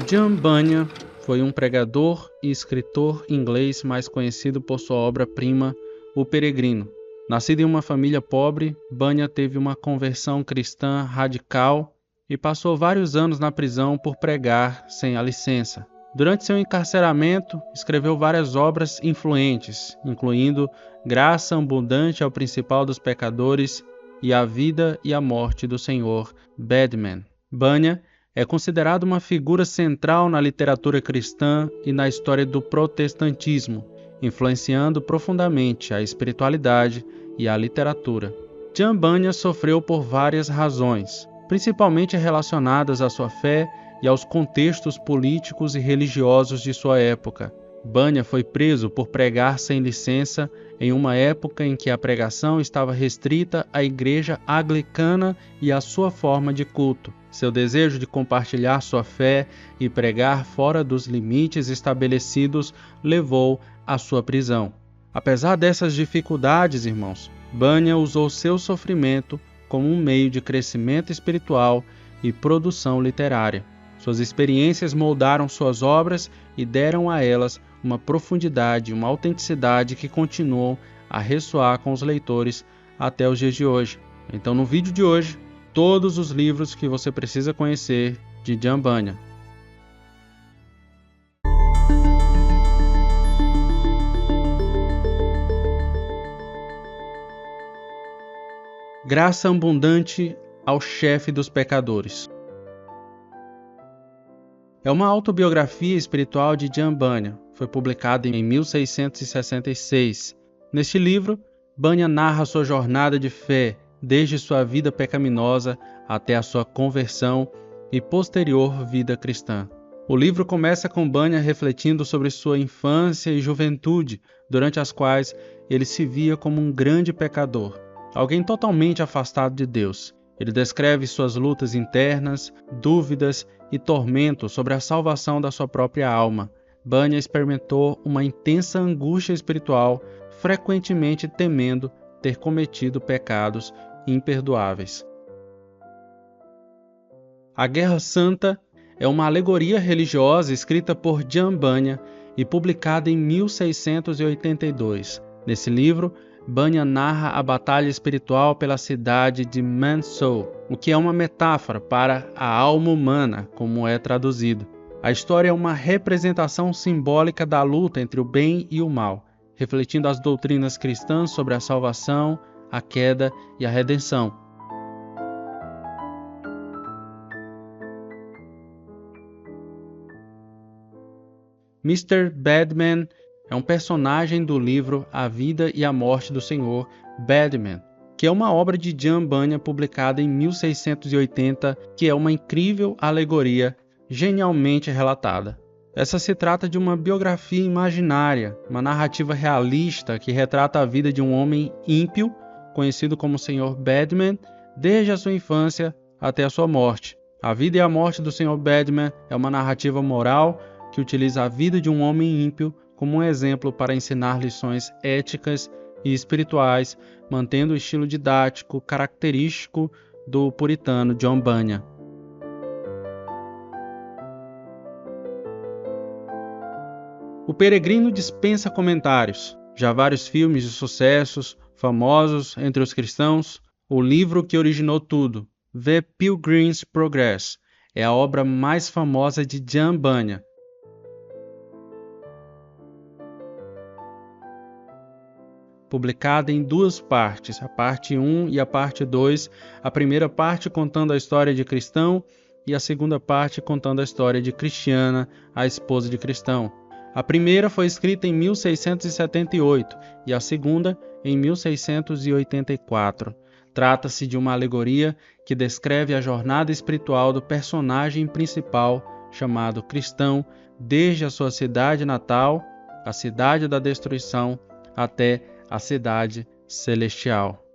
John Bunyan foi um pregador e escritor inglês mais conhecido por sua obra-prima, O Peregrino. Nascido em uma família pobre, Bunyan teve uma conversão cristã radical e passou vários anos na prisão por pregar sem a licença. Durante seu encarceramento, escreveu várias obras influentes, incluindo Graça Abundante ao Principal dos Pecadores e A Vida e a Morte do Senhor Badman. Bunyan é considerado uma figura central na literatura cristã e na história do protestantismo, influenciando profundamente a espiritualidade e a literatura. John Bunyan sofreu por várias razões, principalmente relacionadas à sua fé e aos contextos políticos e religiosos de sua época. Bunyan foi preso por pregar sem licença em uma época em que a pregação estava restrita à igreja anglicana e à sua forma de culto. Seu desejo de compartilhar sua fé e pregar fora dos limites estabelecidos levou à sua prisão. Apesar dessas dificuldades, irmãos, Bunyan usou seu sofrimento como um meio de crescimento espiritual e produção literária. Suas experiências moldaram suas obras e deram a elas uma profundidade e uma autenticidade que continuam a ressoar com os leitores até os dias de hoje. Então, no vídeo de hoje, todos os livros que você precisa conhecer de John Bunyan. Graça Abundante ao Chefe dos Pecadores. É uma autobiografia espiritual de John Bunyan. Foi publicada em 1666. Neste livro, Bunyan narra sua jornada de fé, desde sua vida pecaminosa até a sua conversão e posterior vida cristã. O livro começa com Bunyan refletindo sobre sua infância e juventude, durante as quais ele se via como um grande pecador, alguém totalmente afastado de Deus. Ele descreve suas lutas internas, dúvidas e tormentos sobre a salvação da sua própria alma. Bunyan experimentou uma intensa angústia espiritual, frequentemente temendo ter cometido pecados imperdoáveis. A Guerra Santa é uma alegoria religiosa escrita por John Bunyan e publicada em 1682. Nesse livro, Bunyan narra a batalha espiritual pela cidade de Man's Soul, o que é uma metáfora para a alma humana, como é traduzido. A história é uma representação simbólica da luta entre o bem e o mal, refletindo as doutrinas cristãs sobre a salvação, a queda e a redenção. Mr. Badman é um personagem do livro A Vida e a Morte do Senhor Badman, que é uma obra de John Bunyan publicada em 1680, que é uma incrível alegoria genialmente relatada. Essa se trata de uma biografia imaginária, uma narrativa realista que retrata a vida de um homem ímpio, conhecido como Sr. Badman, desde a sua infância até a sua morte. A Vida e a Morte do Sr. Badman é uma narrativa moral que utiliza a vida de um homem ímpio como um exemplo para ensinar lições éticas e espirituais, mantendo o estilo didático característico do puritano John Bunyan. O Peregrino dispensa comentários. Já vários filmes de sucessos, famosos entre os cristãos, o livro que originou tudo, The Pilgrim's Progress, é a obra mais famosa de John Bunyan. Publicada em duas partes, a parte 1 e a parte 2, a primeira parte contando a história de Cristão e a segunda parte contando a história de Cristiana, a esposa de Cristão. A primeira foi escrita em 1678 e a segunda em 1684. Trata-se de uma alegoria que descreve a jornada espiritual do personagem principal chamado Cristão, desde a sua cidade natal, a cidade da destruição, até a cidade celestial.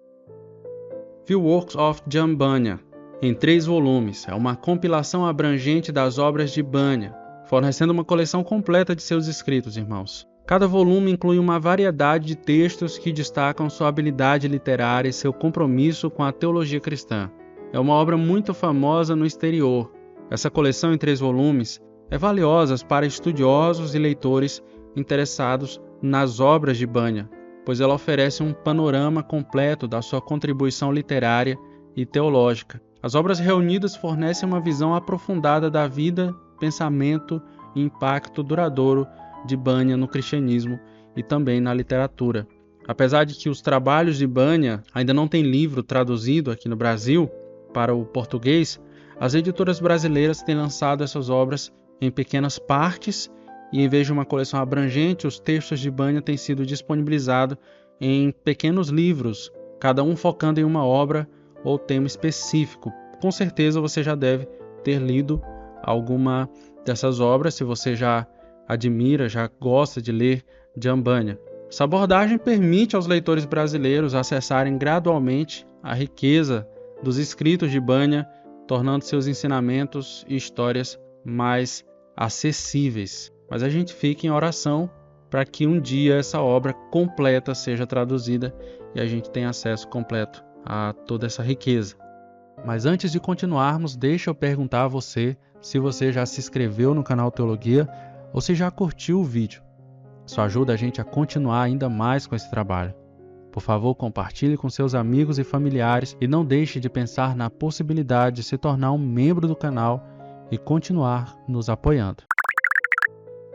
Few Works of John Bunyan, em 3 volumes, é uma compilação abrangente das obras de Bunyan, fornecendo uma coleção completa de seus escritos, irmãos. Cada volume inclui uma variedade de textos que destacam sua habilidade literária e seu compromisso com a teologia cristã. É uma obra muito famosa no exterior. Essa coleção em 3 volumes valiosas para estudiosos e leitores interessados nas obras de Bunyan, pois ela oferece um panorama completo da sua contribuição literária e teológica. As obras reunidas fornecem uma visão aprofundada da vida, pensamento e impacto duradouro de Bunyan no cristianismo e também na literatura. Apesar de que os trabalhos de Bunyan ainda não têm livro traduzido aqui no Brasil para o português, as editoras brasileiras têm lançado essas obras em pequenas partes e, em vez de uma coleção abrangente, os textos de Bunyan têm sido disponibilizados em pequenos livros, cada um focando em uma obra ou tema específico. Com certeza você já deve ter lido alguma dessas obras, se você já admira, já gosta de ler John Bunyan. Essa abordagem permite aos leitores brasileiros acessarem gradualmente a riqueza dos escritos de Bunyan, tornando seus ensinamentos e histórias mais acessíveis. Mas a gente fica em oração para que um dia essa obra completa seja traduzida e a gente tenha acesso completo a toda essa riqueza. Mas antes de continuarmos, deixa eu perguntar a você se você já se inscreveu no canal Teologia ou se já curtiu o vídeo. Isso ajuda a gente a continuar ainda mais com esse trabalho. Por favor, compartilhe com seus amigos e familiares e não deixe de pensar na possibilidade de se tornar um membro do canal e continuar nos apoiando.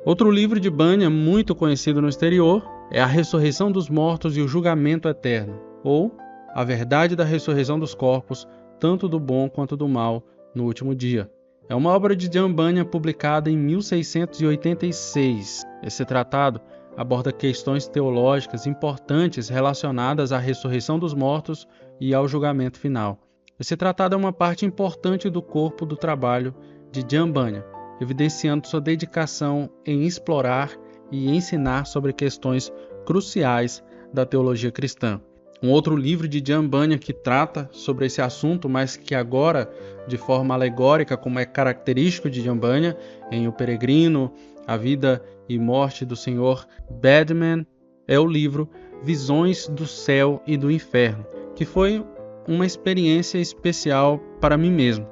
Outro livro de Bunyan muito conhecido no exterior é A Ressurreição dos Mortos e o Julgamento Eterno, ou A Verdade da Ressurreição dos Corpos, tanto do bom quanto do mal, no último dia. É uma obra de John Bunyan publicada em 1686. Esse tratado aborda questões teológicas importantes relacionadas à ressurreição dos mortos e ao julgamento final. Esse tratado é uma parte importante do corpo do trabalho de John Bunyan, evidenciando sua dedicação em explorar e ensinar sobre questões cruciais da teologia cristã. Um outro livro de John Bunyan que trata sobre esse assunto, mas que agora de forma alegórica, como é característico de John Bunyan, em O Peregrino, A Vida e Morte do Sr. Badman, é o livro Visões do Céu e do Inferno, que foi uma experiência especial para mim mesmo.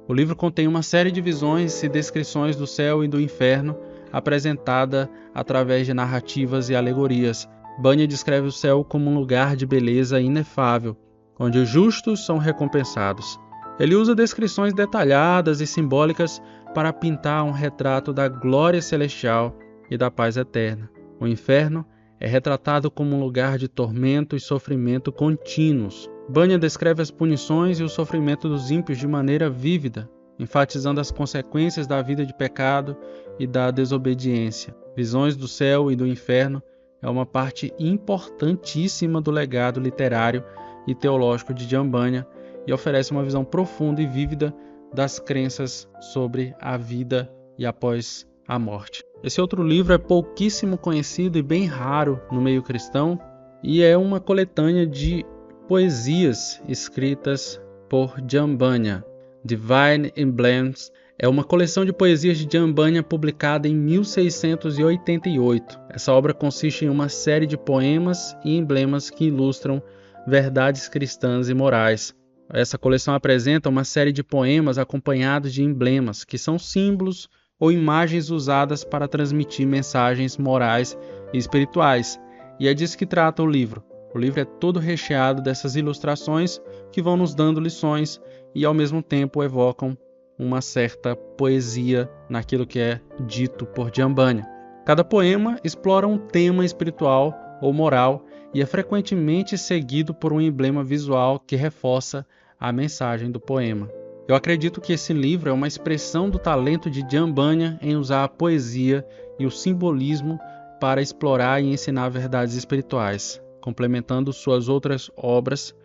O livro contém uma série de visões e descrições do céu e do inferno, apresentada através de narrativas e alegorias. Bunyan descreve o céu como um lugar de beleza inefável, onde os justos são recompensados. Ele usa descrições detalhadas e simbólicas para pintar um retrato da glória celestial e da paz eterna. O inferno é retratado como um lugar de tormento e sofrimento contínuos. Bunyan descreve as punições e o sofrimento dos ímpios de maneira vívida, enfatizando as consequências da vida de pecado e da desobediência. Visões do céu e do inferno é uma parte importantíssima do legado literário e teológico de John Bunyan e oferece uma visão profunda e vívida das crenças sobre a vida e após a morte. Esse outro livro é pouquíssimo conhecido e bem raro no meio cristão e é uma coletânea de poesias escritas por John Bunyan. Divine Emblems é uma coleção de poesias de John Bunyan publicada em 1688. Essa obra consiste em uma série de poemas e emblemas que ilustram verdades cristãs e morais. Essa coleção apresenta uma série de poemas acompanhados de emblemas, que são símbolos ou imagens usadas para transmitir mensagens morais e espirituais. E é disso que trata o livro. O livro é todo recheado dessas ilustrações que vão nos dando lições e ao mesmo tempo evocam uma certa poesia naquilo que é dito por John Bunyan. Cada poema explora um tema espiritual ou moral e é frequentemente seguido por um emblema visual que reforça a mensagem do poema. Eu acredito que esse livro é uma expressão do talento de John Bunyan em usar a poesia e o simbolismo para explorar e ensinar verdades espirituais, complementando suas outras obras,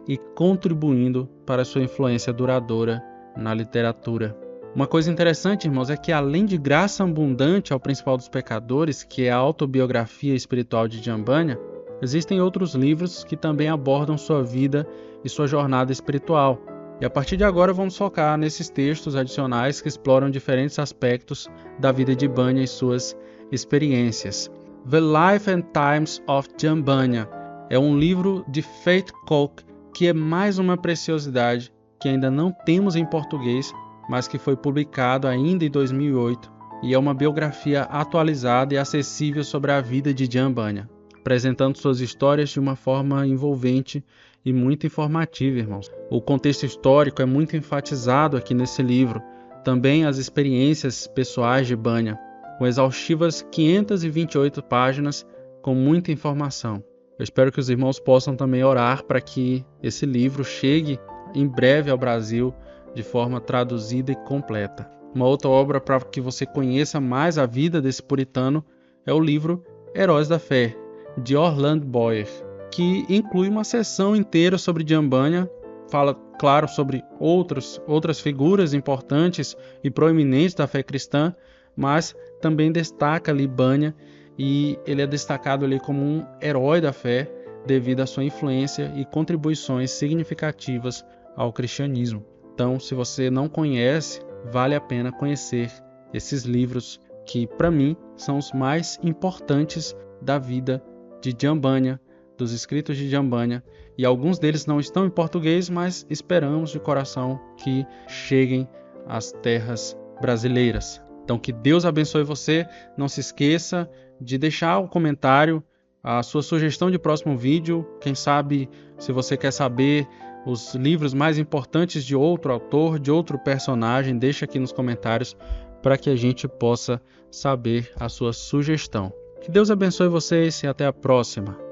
e contribuindo para sua influência duradoura na literatura. Uma coisa interessante, irmãos, é que além de Graça Abundante ao Principal dos Pecadores, que é a autobiografia espiritual de John Bunyan, existem outros livros que também abordam sua vida e sua jornada espiritual. E a partir de agora vamos focar nesses textos adicionais que exploram diferentes aspectos da vida de Bunyan e suas experiências. The Life and Times of John Bunyan é um livro de Faith Coke que é mais uma preciosidade que ainda não temos em português, mas que foi publicado ainda em 2008 e é uma biografia atualizada e acessível sobre a vida de Jan Bunyan, apresentando suas histórias de uma forma envolvente e muito informativa, irmãos. O contexto histórico é muito enfatizado aqui nesse livro, também as experiências pessoais de Bunyan, com exaustivas 528 páginas com muita informação. Eu espero que os irmãos possam também orar para que esse livro chegue em breve ao Brasil de forma traduzida e completa. Uma outra obra para que você conheça mais a vida desse puritano é o livro Heróis da Fé, de Orland Boyer, que inclui uma seção inteira sobre Jan Bunyan, fala, claro, sobre outras figuras importantes e proeminentes da fé cristã, mas também destaca ali Bunyan, e ele é destacado ali como um herói da fé devido à sua influência e contribuições significativas ao cristianismo. Então, se você não conhece, vale a pena conhecer esses livros que, para mim, são os mais importantes da vida de Jan Bunyan, dos escritos de Jan Bunyan, e alguns deles não estão em português, mas esperamos de coração que cheguem às terras brasileiras. Então, que Deus abençoe você. Não se esqueça de deixar o comentário, a sua sugestão de próximo vídeo. Quem sabe, se você quer saber os livros mais importantes de outro autor, de outro personagem, deixa aqui nos comentários para que a gente possa saber a sua sugestão. Que Deus abençoe vocês e até a próxima.